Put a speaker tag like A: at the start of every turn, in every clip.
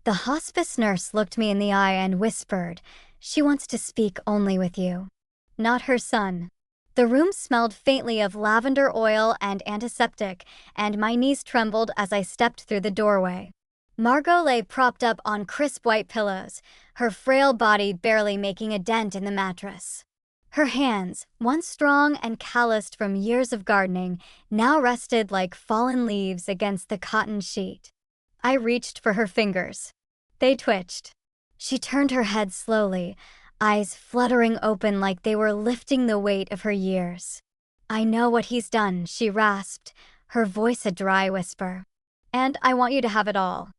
A: The hospice nurse looked me in the eye and whispered, "She wants to speak only with you, not her son." The room smelled faintly of lavender oil and antiseptic, and my knees trembled as I stepped through the doorway. Margot lay propped up on crisp white pillows, her frail body barely making a dent in the mattress. Her hands, once strong and calloused from years of gardening, now rested like fallen leaves against the cotton sheet. I reached for her fingers. They twitched. She turned her head slowly, eyes fluttering open like they were lifting the weight of her years. "I know what he's done," she rasped, her voice a dry whisper. "And I want you to have it all."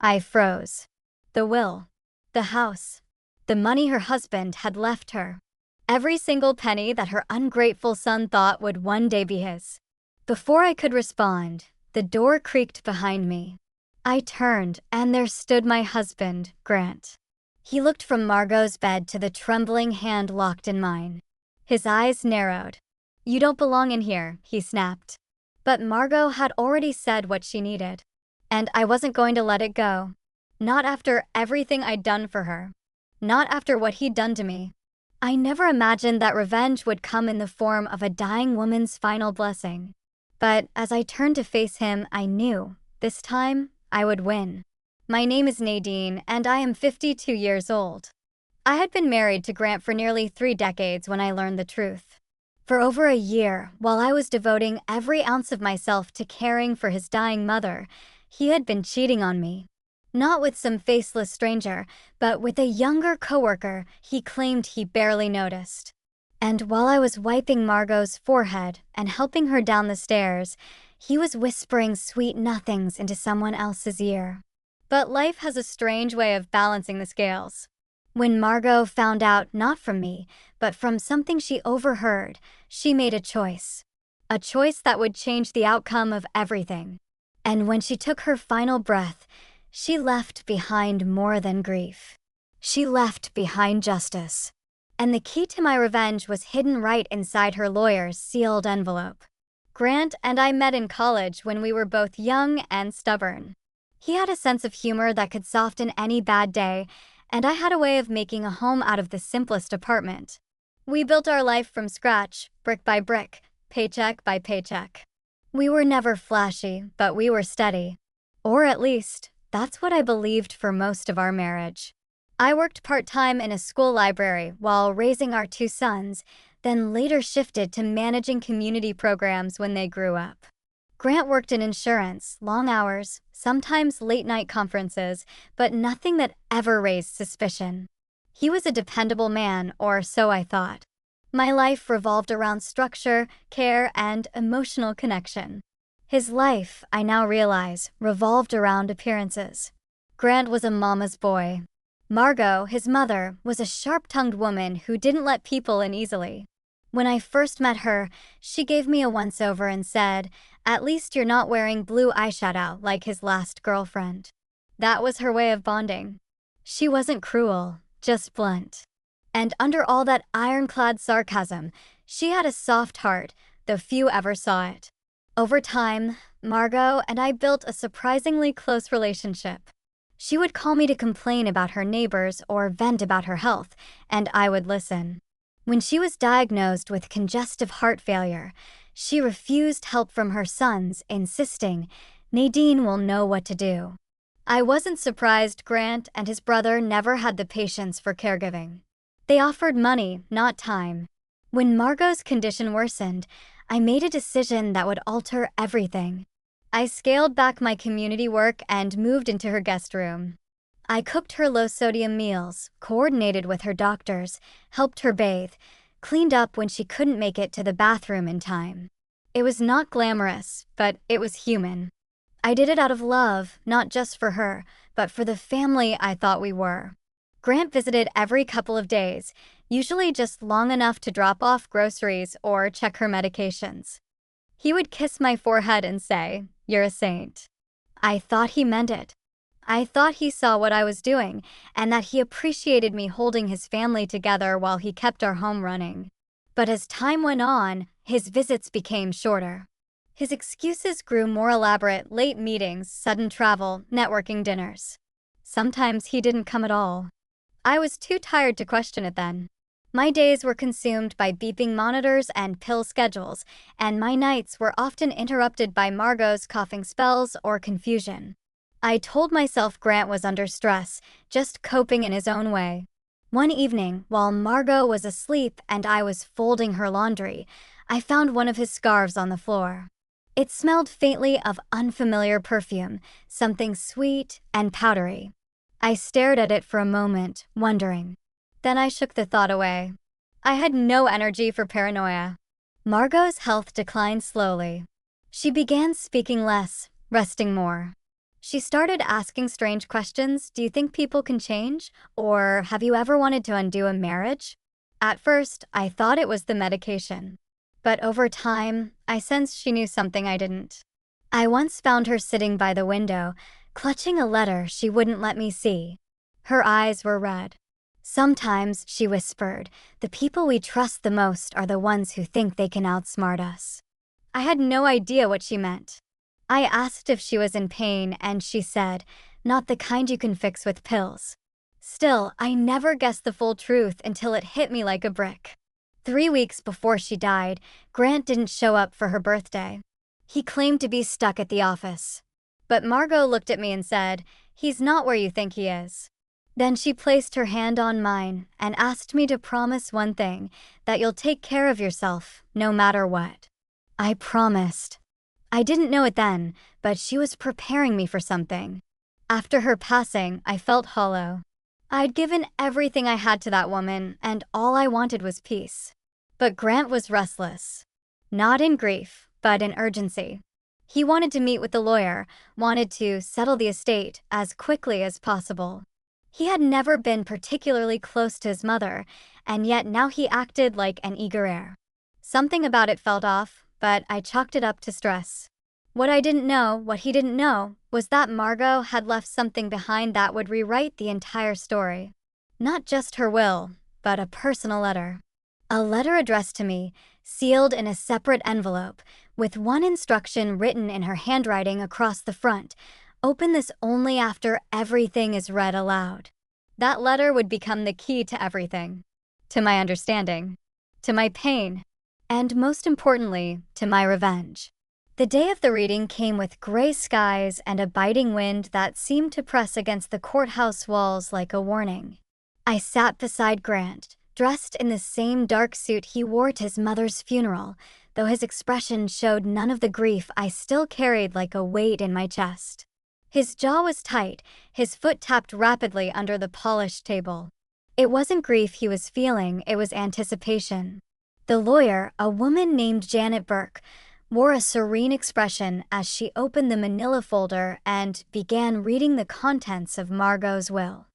A: I froze. The will, the house, the money her husband had left her. Every single penny that her ungrateful son thought would one day be his. Before I could respond, the door creaked behind me. I turned, and there stood my husband, Grant. He looked from Margot's bed to the trembling hand locked in mine. His eyes narrowed. "You don't belong in here," he snapped. But Margot had already said what she needed. And I wasn't going to let it go. Not after everything I'd done for her. Not after what he'd done to me. I never imagined that revenge would come in the form of a dying woman's final blessing. But as I turned to face him, I knew, this time, I would win. My name is Nadine, and I am 52 years old. I had been married to Grant for nearly 3 decades when I learned the truth. For over a year, while I was devoting every ounce of myself to caring for his dying mother, he had been cheating on me. Not with some faceless stranger, but with a younger coworker he claimed he barely noticed. And while I was wiping Margot's forehead and helping her down the stairs, he was whispering sweet nothings into someone else's ear. But life has a strange way of balancing the scales. When Margot found out not from me, but from something she overheard, she made a choice. A choice that would change the outcome of everything. And when she took her final breath, she left behind more than grief. She left behind justice. And the key to my revenge was hidden right inside her lawyer's sealed envelope. Grant and I met in college when we were both young and stubborn. He had a sense of humor that could soften any bad day, and I had a way of making a home out of the simplest apartment. We built our life from scratch, brick by brick, paycheck by paycheck. We were never flashy, but we were steady. Or at least, that's what I believed for most of our marriage. I worked part-time in a school library while raising our 2 sons, then later shifted to managing community programs when they grew up. Grant worked in insurance, long hours, sometimes late-night conferences, but nothing that ever raised suspicion. He was a dependable man, or so I thought. My life revolved around structure, care, and emotional connection. His life, I now realize, revolved around appearances. Grant was a mama's boy. Margot, his mother, was a sharp-tongued woman who didn't let people in easily. When I first met her, she gave me a once-over and said, "At least you're not wearing blue eyeshadow like his last girlfriend." That was her way of bonding. She wasn't cruel, just blunt. And under all that ironclad sarcasm, she had a soft heart, though few ever saw it. Over time, Margot and I built a surprisingly close relationship. She would call me to complain about her neighbors or vent about her health, and I would listen. When she was diagnosed with congestive heart failure, she refused help from her sons, insisting, "Nadine will know what to do." I wasn't surprised Grant and his brother never had the patience for caregiving. They offered money, not time. When Margot's condition worsened, I made a decision that would alter everything. I scaled back my community work and moved into her guest room. I cooked her low-sodium meals, coordinated with her doctors, helped her bathe, cleaned up when she couldn't make it to the bathroom in time. It was not glamorous, but it was human. I did it out of love, not just for her, but for the family I thought we were. Grant visited every couple of days, usually just long enough to drop off groceries or check her medications. He would kiss my forehead and say, "You're a saint." I thought he meant it. I thought he saw what I was doing, and that he appreciated me holding his family together while he kept our home running. But as time went on, his visits became shorter. His excuses grew more elaborate: late meetings, sudden travel, networking dinners. Sometimes he didn't come at all. I was too tired to question it then. My days were consumed by beeping monitors and pill schedules, and my nights were often interrupted by Margot's coughing spells or confusion. I told myself Grant was under stress, just coping in his own way. One evening, while Margot was asleep and I was folding her laundry, I found one of his scarves on the floor. It smelled faintly of unfamiliar perfume, something sweet and powdery. I stared at it for a moment, wondering. Then I shook the thought away. I had no energy for paranoia. Margot's health declined slowly. She began speaking less, resting more. She started asking strange questions. Do you think people can change? Or have you ever wanted to undo a marriage? At first, I thought it was the medication. But over time, I sensed she knew something I didn't. I once found her sitting by the window, clutching a letter she wouldn't let me see. Her eyes were red. Sometimes, she whispered, the people we trust the most are the ones who think they can outsmart us. I had no idea what she meant. I asked if she was in pain, and she said, not the kind you can fix with pills. Still, I never guessed the full truth until it hit me like a brick. 3 weeks before she died, Grant didn't show up for her birthday. He claimed to be stuck at the office. But Margot looked at me and said, he's not where you think he is. Then she placed her hand on mine and asked me to promise one thing, that you'll take care of yourself, no matter what. I promised. I didn't know it then, but she was preparing me for something. After her passing, I felt hollow. I'd given everything I had to that woman, and all I wanted was peace. But Grant was restless. Not in grief, but in urgency. He wanted to meet with the lawyer, wanted to settle the estate as quickly as possible. He had never been particularly close to his mother, and yet now he acted like an eager heir. Something about it felt off, but I chalked it up to stress. What he didn't know, was that Margot had left something behind that would rewrite the entire story. Not just her will, but a personal letter. A letter addressed to me, sealed in a separate envelope, with one instruction written in her handwriting across the front. Open this only after everything is read aloud. That letter would become the key to everything. To my understanding. To my pain. And most importantly, to my revenge. The day of the reading came with gray skies and a biting wind that seemed to press against the courthouse walls like a warning. I sat beside Grant, dressed in the same dark suit he wore to his mother's funeral, though his expression showed none of the grief I still carried like a weight in my chest. His jaw was tight, his foot tapped rapidly under the polished table. It wasn't grief he was feeling, it was anticipation. The lawyer, a woman named Janet Burke, wore a serene expression as she opened the manila folder and began reading the contents of Margot's will.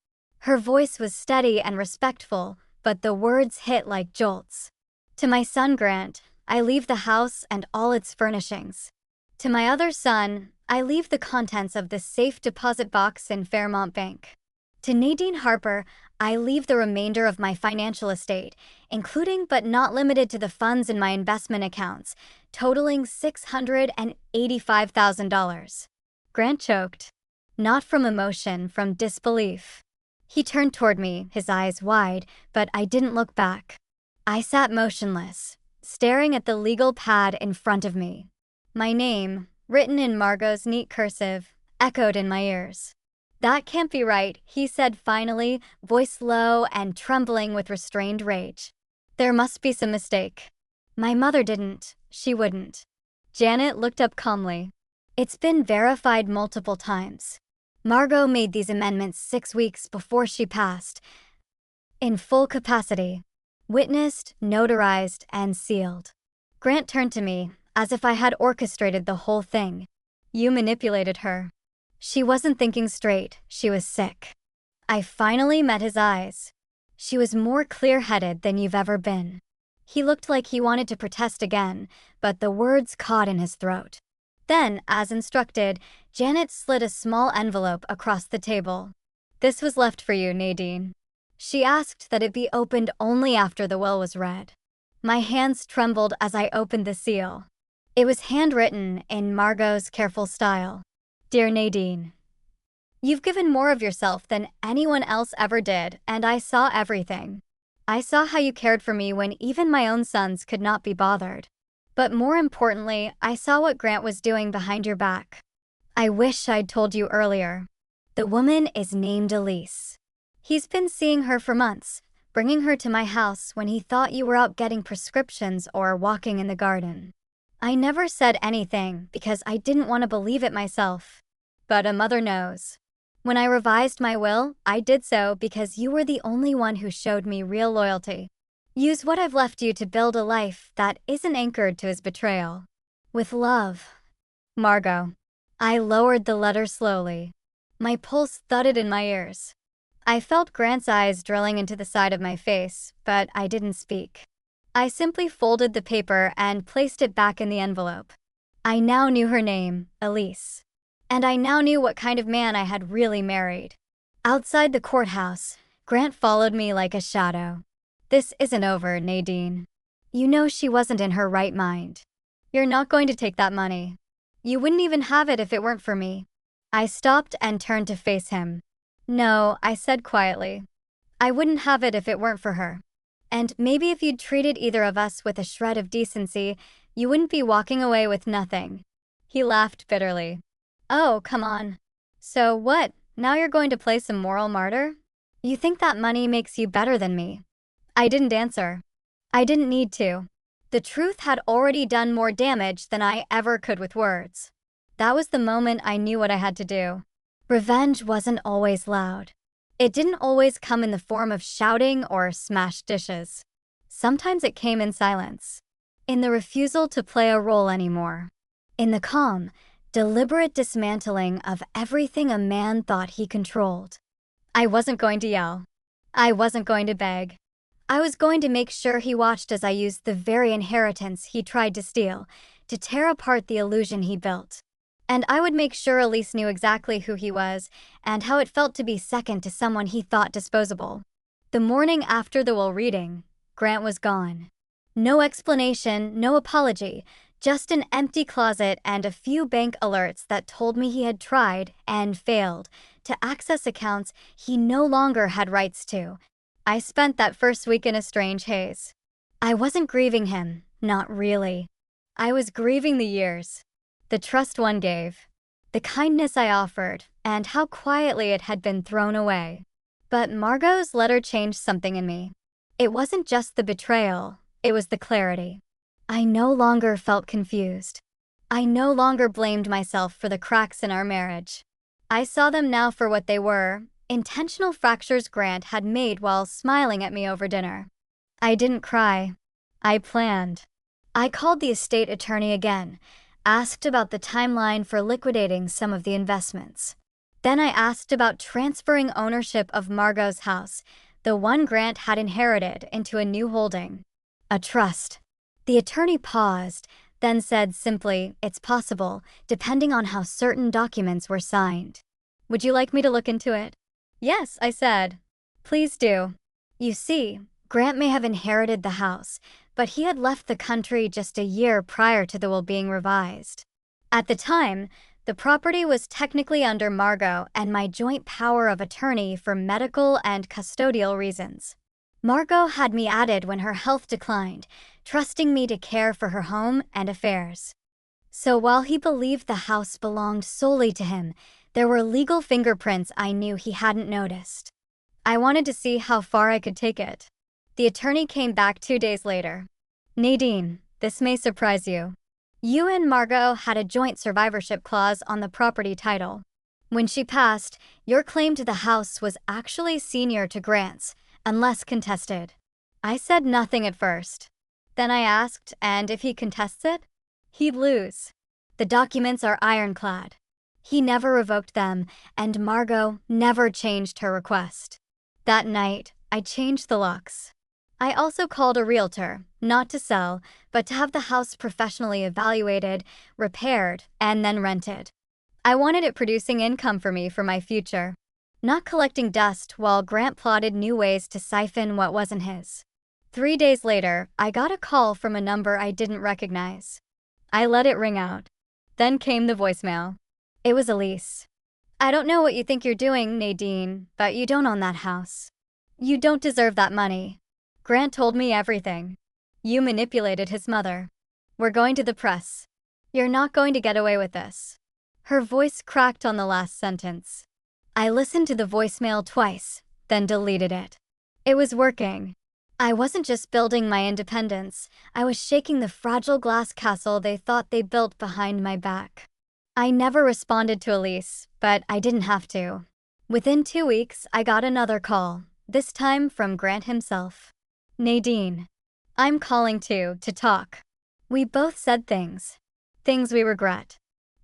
A: Her voice was steady and respectful, but the words hit like jolts. To my son Grant, I leave the house and all its furnishings. To my other son, I leave the contents of the safe deposit box in Fairmont Bank. To Nadine Harper, I leave the remainder of my financial estate, including but not limited to the funds in my investment accounts, totaling $685,000. Grant choked. Not from emotion, from disbelief. He turned toward me, his eyes wide, but I didn't look back. I sat motionless, staring at the legal pad in front of me. My name, written in Margot's neat cursive, echoed in my ears. That can't be right, he said finally, voice low and trembling with restrained rage. There must be some mistake. My mother didn't. She wouldn't. Janet looked up calmly. It's been verified multiple times. Margot made these amendments 6 weeks before she passed. In full capacity. Witnessed, notarized, and sealed. Grant turned to me, as if I had orchestrated the whole thing. You manipulated her. She wasn't thinking straight, she was sick. I finally met his eyes. She was more clear-headed than you've ever been. He looked like he wanted to protest again, but the words caught in his throat. Then, as instructed, Janet slid a small envelope across the table. This was left for you, Nadine. She asked that it be opened only after the will was read. My hands trembled as I opened the seal. It was handwritten in Margot's careful style. Dear Nadine, You've given more of yourself than anyone else ever did, and I saw everything. I saw how you cared for me when even my own sons could not be bothered. But more importantly, I saw what Grant was doing behind your back. I wish I'd told you earlier. The woman is named Elise. He's been seeing her for months, bringing her to my house when he thought you were out getting prescriptions or walking in the garden. I never said anything because I didn't want to believe it myself. But a mother knows. When I revised my will, I did so because you were the only one who showed me real loyalty. Use what I've left you to build a life that isn't anchored to his betrayal. With love, Margot. I lowered the letter slowly. My pulse thudded in my ears. I felt Grant's eyes drilling into the side of my face, but I didn't speak. I simply folded the paper and placed it back in the envelope. I now knew her name, Elise. And I now knew what kind of man I had really married. Outside the courthouse, Grant followed me like a shadow. This isn't over, Nadine. You know she wasn't in her right mind. You're not going to take that money. You wouldn't even have it if it weren't for me. I stopped and turned to face him. No, I said quietly. I wouldn't have it if it weren't for her. And maybe if you'd treated either of us with a shred of decency, you wouldn't be walking away with nothing. He laughed bitterly. Oh, come on. So what, now you're going to play some moral martyr? You think that money makes you better than me? I didn't answer. I didn't need to. The truth had already done more damage than I ever could with words. That was the moment I knew what I had to do. Revenge wasn't always loud. It didn't always come in the form of shouting or smashed dishes. Sometimes it came in silence. In the refusal to play a role anymore. In the calm, deliberate dismantling of everything a man thought he controlled. I wasn't going to yell. I wasn't going to beg. I was going to make sure he watched as I used the very inheritance he tried to steal to tear apart the illusion he built. And I would make sure Elise knew exactly who he was and how it felt to be second to someone he thought disposable. The morning after the will reading, Grant was gone. No explanation, no apology, just an empty closet and a few bank alerts that told me he had tried, and failed, to access accounts he no longer had rights to. I spent that first week in a strange haze. I wasn't grieving him, not really. I was grieving the years. The trust one gave. The kindness I offered, and how quietly it had been thrown away. But Margot's letter changed something in me. It wasn't just the betrayal, it was the clarity. I no longer felt confused. I no longer blamed myself for the cracks in our marriage. I saw them now for what they were, intentional fractures Grant had made while smiling at me over dinner. I didn't cry. I planned. I called the estate attorney again, asked about the timeline for liquidating some of the investments. Then I asked about transferring ownership of Margot's house, the one Grant had inherited, into a new holding. A trust. The attorney paused, then said simply, "It's possible, depending on how certain documents were signed." Would you like me to look into it? Yes, I said. Please do. You see, Grant may have inherited the house, but he had left the country just a year prior to the will being revised. At the time, the property was technically under Margot and my joint power of attorney for medical and custodial reasons. Margot had me added when her health declined, trusting me to care for her home and affairs. So while he believed the house belonged solely to him, there were legal fingerprints I knew he hadn't noticed. I wanted to see how far I could take it. The attorney came back 2 days later. Nadine, this may surprise you. You and Margot had a joint survivorship clause on the property title. When she passed, your claim to the house was actually senior to Grant's, unless contested. I said nothing at first. Then I asked, and if he contests it? He'd lose. The documents are ironclad. He never revoked them, and Margot never changed her request. That night, I changed the locks. I also called a realtor, not to sell, but to have the house professionally evaluated, repaired, and then rented. I wanted it producing income for me for my future, not collecting dust while Grant plotted new ways to siphon what wasn't his. 3 days later, I got a call from a number I didn't recognize. I let it ring out. Then came the voicemail. It was Elise. I don't know what you think you're doing, Nadine, but you don't own that house. You don't deserve that money. Grant told me everything. You manipulated his mother. We're going to the press. You're not going to get away with this." Her voice cracked on the last sentence. I listened to the voicemail twice, then deleted it. It was working. I wasn't just building my independence, I was shaking the fragile glass castle they thought they built behind my back. I never responded to Elise, but I didn't have to. Within 2 weeks, I got another call, this time from Grant himself. "Nadine, I'm calling to talk. We both said things we regret.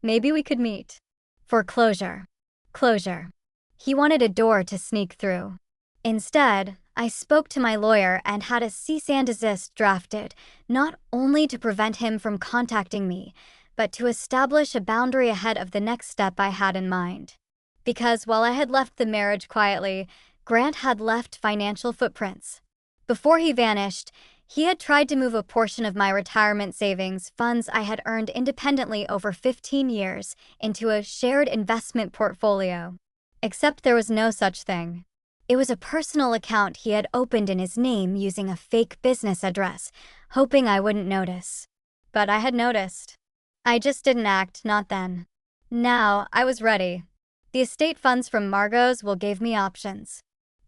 A: Maybe we could meet. For closure. Closure." He wanted a door to sneak through. Instead, I spoke to my lawyer and had a cease and desist drafted, not only to prevent him from contacting me, but to establish a boundary ahead of the next step I had in mind. Because while I had left the marriage quietly, Grant had left financial footprints. Before he vanished, he had tried to move a portion of my retirement savings, funds I had earned independently over 15 years, into a shared investment portfolio. Except there was no such thing. It was a personal account he had opened in his name using a fake business address, hoping I wouldn't notice. But I had noticed. I just didn't act, not then. Now, I was ready. The estate funds from Margot's will give me options.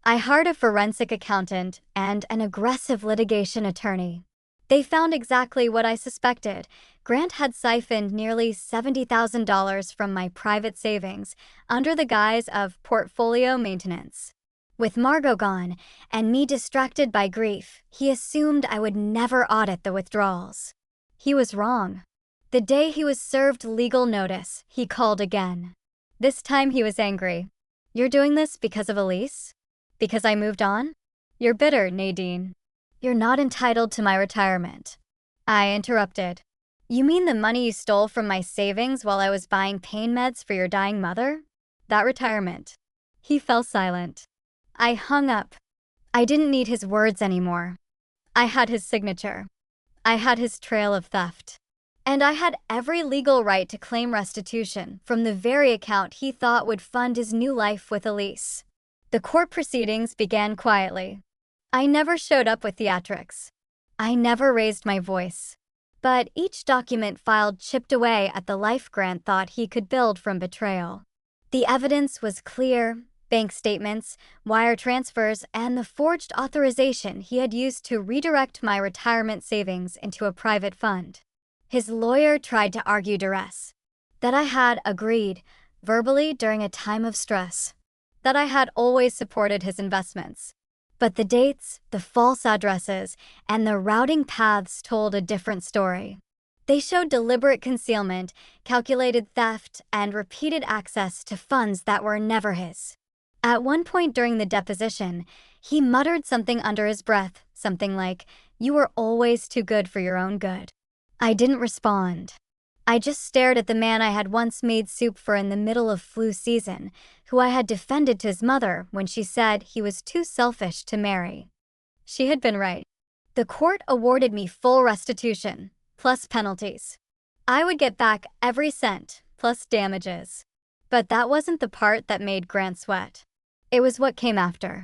A: I hired a forensic accountant and an aggressive litigation attorney. They found exactly what I suspected. Grant had siphoned nearly $70,000 from my private savings under the guise of portfolio maintenance. With Margot gone and me distracted by grief, he assumed I would never audit the withdrawals. He was wrong. The day he was served legal notice, he called again. This time he was angry. "You're doing this because of Elise? Because I moved on? You're bitter, Nadine. You're not entitled to my retirement." I interrupted. "You mean the money you stole from my savings while I was buying pain meds for your dying mother? That retirement?" He fell silent. I hung up. I didn't need his words anymore. I had his signature. I had his trail of theft. And I had every legal right to claim restitution from the very account he thought would fund his new life with Elise. The court proceedings began quietly. I never showed up with theatrics. I never raised my voice. But each document filed chipped away at the life Grant thought he could build from betrayal. The evidence was clear: bank statements, wire transfers, and the forged authorization he had used to redirect my retirement savings into a private fund. His lawyer tried to argue duress, that I had agreed, verbally during a time of stress, that I had always supported his investments. But the dates, the false addresses, and the routing paths told a different story. They showed deliberate concealment, calculated theft, and repeated access to funds that were never his. At one point during the deposition, he muttered something under his breath, something like, "You were always too good for your own good." I didn't respond. I just stared at the man I had once made soup for in the middle of flu season, who I had defended to his mother when she said he was too selfish to marry. She had been right. The court awarded me full restitution, plus penalties. I would get back every cent, plus damages. But that wasn't the part that made Grant sweat. It was what came after.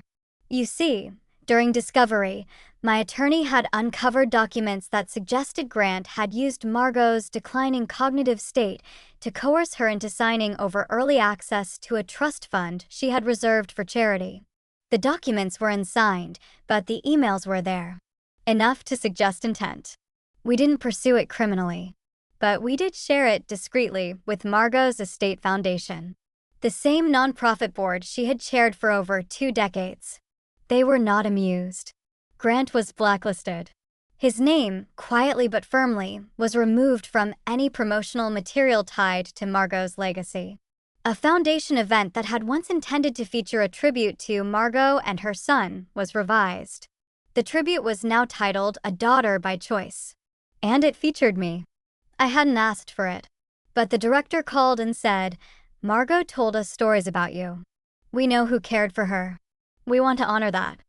A: You see, during discovery, my attorney had uncovered documents that suggested Grant had used Margot's declining cognitive state to coerce her into signing over early access to a trust fund she had reserved for charity. The documents were unsigned, but the emails were there. Enough to suggest intent. We didn't pursue it criminally, but we did share it discreetly with Margot's estate foundation, the same nonprofit board she had chaired for over 2 decades. They were not amused. Grant was blacklisted. His name, quietly but firmly, was removed from any promotional material tied to Margot's legacy. A foundation event that had once intended to feature a tribute to Margot and her son was revised. The tribute was now titled A Daughter by Choice. And it featured me. I hadn't asked for it. But the director called and said, "Margot told us stories about you. We know who cared for her. We want to honor that."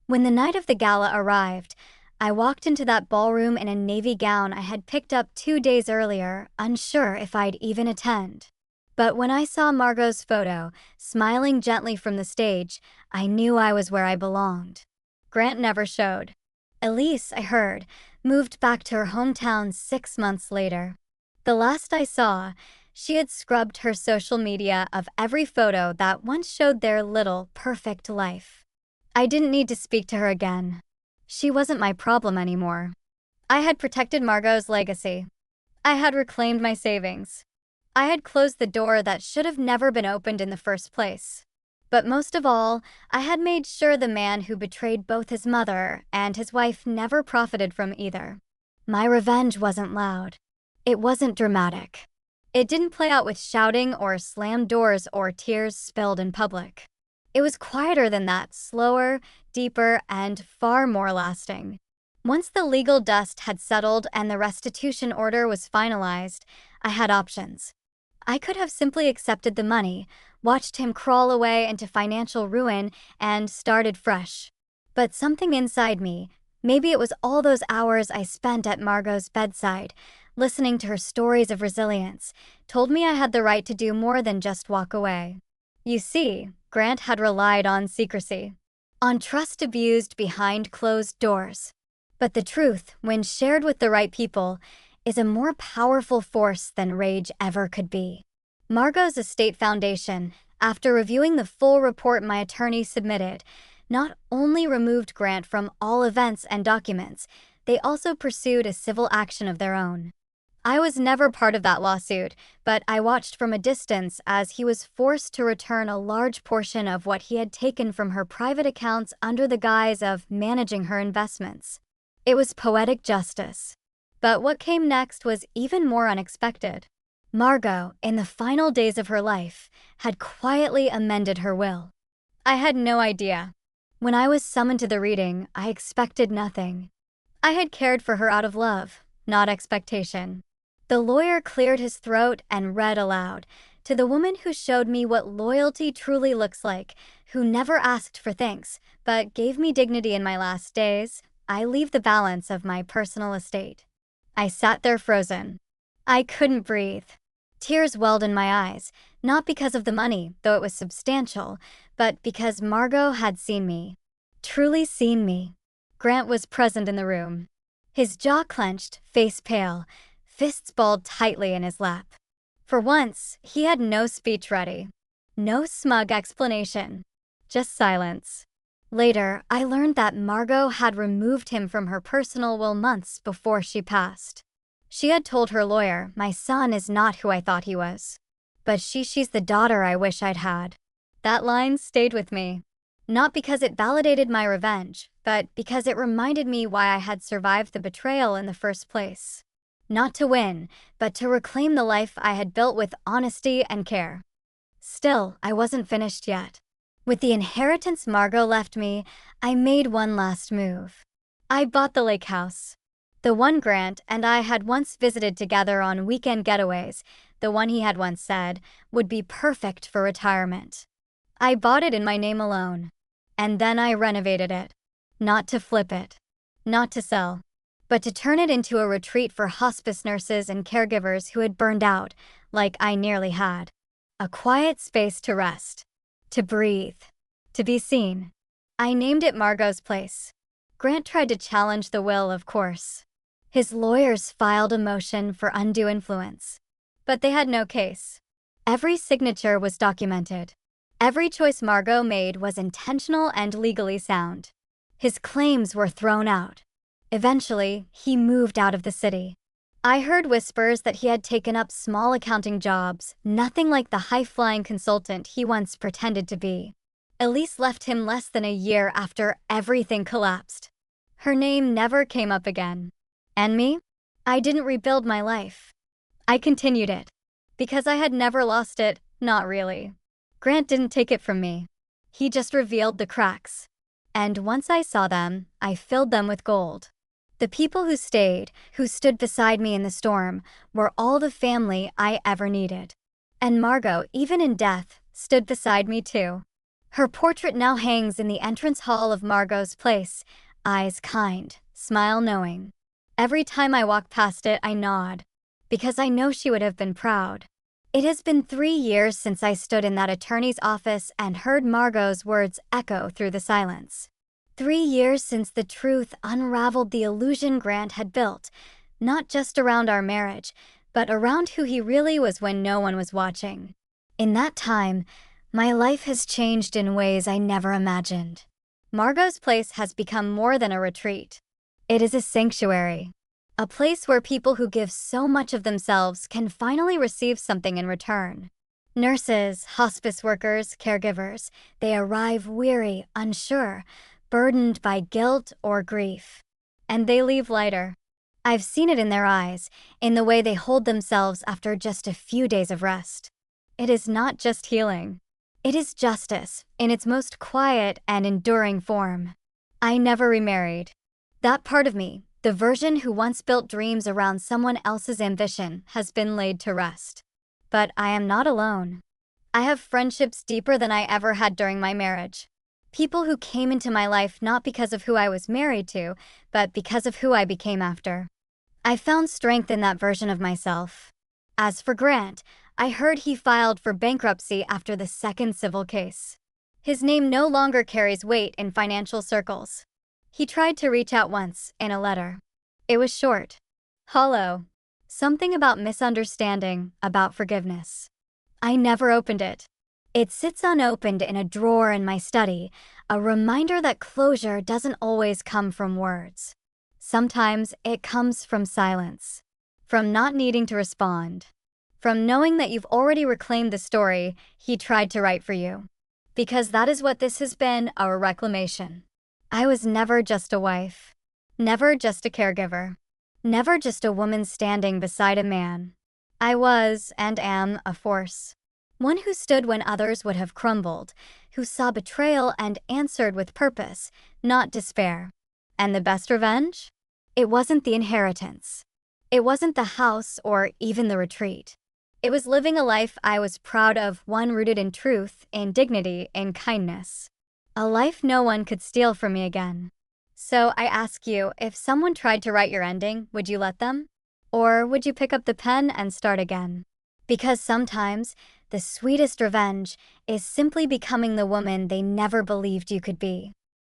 A: When the night of the gala arrived, I walked into that ballroom in a navy gown I had picked up 2 days earlier, unsure if I'd even attend. But when I saw Margot's photo, smiling gently from the stage, I knew I was where I belonged. Grant never showed. Elise, I heard, moved back to her hometown 6 months later. The last I saw, she had scrubbed her social media of every photo that once showed their little, perfect life. I didn't need to speak to her again. She wasn't my problem anymore. I had protected Margot's legacy. I had reclaimed my savings. I had closed the door that should have never been opened in the first place. But most of all, I had made sure the man who betrayed both his mother and his wife never profited from either. My revenge wasn't loud. It wasn't dramatic. It didn't play out with shouting or slammed doors or tears spilled in public. It was quieter than that, slower, deeper, and far more lasting. Once the legal dust had settled and the restitution order was finalized, I had options. I could have simply accepted the money, watched him crawl away into financial ruin, and started fresh. But something inside me, maybe it was all those hours I spent at Margot's bedside, listening to her stories of resilience, told me I had the right to do more than just walk away. You see, Grant had relied on secrecy, on trust abused behind closed doors. But the truth, when shared with the right people, is a more powerful force than rage ever could be. Margot's estate foundation, after reviewing the full report my attorney submitted, not only removed Grant from all events and documents, they also pursued a civil action of their own. I was never part of that lawsuit, but I watched from a distance as he was forced to return a large portion of what he had taken from her private accounts under the guise of managing her investments. It was poetic justice. But what came next was even more unexpected. Margot, in the final days of her life, had quietly amended her will. I had no idea. When I was summoned to the reading, I expected nothing. I had cared for her out of love, not expectation. The lawyer cleared his throat and read aloud, to the woman who showed me what loyalty truly looks like, who never asked for thanks, but gave me dignity in my last days, I leave the balance of my personal estate. I sat there frozen. I couldn't breathe. Tears welled in my eyes, not because of the money, though it was substantial, but because Margot had seen me. Truly seen me. Grant was present in the room. His jaw clenched, face pale, fists balled tightly in his lap. For once, he had no speech ready. No smug explanation. Just silence. Later, I learned that Margot had removed him from her personal will months before she passed. She had told her lawyer, "My son is not who I thought he was. But she's the daughter I wish I'd had." That line stayed with me. Not because it validated my revenge, but because it reminded me why I had survived the betrayal in the first place. Not to win, but to reclaim the life I had built with honesty and care. Still, I wasn't finished yet. With the inheritance Margot left me, I made one last move. I bought the lake house. The one Grant and I had once visited together on weekend getaways, the one he had once said, would be perfect for retirement. I bought it in my name alone. And then I renovated it. Not to flip it. Not to sell. But to turn it into a retreat for hospice nurses and caregivers who had burned out, like I nearly had. A quiet space to rest. To breathe. To be seen. I named it Margot's Place. Grant tried to challenge the will, of course. His lawyers filed a motion for undue influence. But they had no case. Every signature was documented. Every choice Margot made was intentional and legally sound. His claims were thrown out. Eventually, he moved out of the city. I heard whispers that he had taken up small accounting jobs, nothing like the high-flying consultant he once pretended to be. Elise left him less than a year after everything collapsed. Her name never came up again. And me? I didn't rebuild my life. I continued it. Because I had never lost it, not really. Grant didn't take it from me. He just revealed the cracks. And once I saw them, I filled them with gold. The people who stayed, who stood beside me in the storm, were all the family I ever needed. And Margot, even in death, stood beside me too. Her portrait now hangs in the entrance hall of Margot's Place, eyes kind, smile knowing. Every time I walk past it, I nod, because I know she would have been proud. It has been 3 years since I stood in that attorney's office and heard Margot's words echo through the silence. 3 years since the truth unraveled the illusion Grant had built, not just around our marriage, but around who he really was when no one was watching. In that time, my life has changed in ways I never imagined. Margot's place has become more than a retreat. It is a sanctuary. A place where people who give so much of themselves can finally receive something in return. Nurses, hospice workers, caregivers, they arrive weary, unsure, burdened by guilt or grief. And they leave lighter. I've seen it in their eyes, in the way they hold themselves after just a few days of rest. It is not just healing. It is justice, in its most quiet and enduring form. I never remarried. That part of me, the version who once built dreams around someone else's ambition, has been laid to rest. But I am not alone. I have friendships deeper than I ever had during my marriage. People who came into my life not because of who I was married to, but because of who I became after. I found strength in that version of myself. As for Grant, I heard he filed for bankruptcy after the second civil case. His name no longer carries weight in financial circles. He tried to reach out once, in a letter. It was short, hollow, something about misunderstanding, about forgiveness. I never opened it. It sits unopened in a drawer in my study, a reminder that closure doesn't always come from words. Sometimes it comes from silence, from not needing to respond, from knowing that you've already reclaimed the story he tried to write for you. Because that is what this has been, our reclamation. I was never just a wife, never just a caregiver, never just a woman standing beside a man. I was, and am, a force. One who stood when others would have crumbled, who saw betrayal and answered with purpose, not despair. And the best revenge? It wasn't the inheritance. It wasn't the house or even the retreat. It was living a life I was proud of, one rooted in truth, in dignity, in kindness. A life no one could steal from me again. So I ask you, if someone tried to write your ending, would you let them? Or would you pick up the pen and start again? Because sometimes, the sweetest revenge is simply becoming the woman they never believed you could be.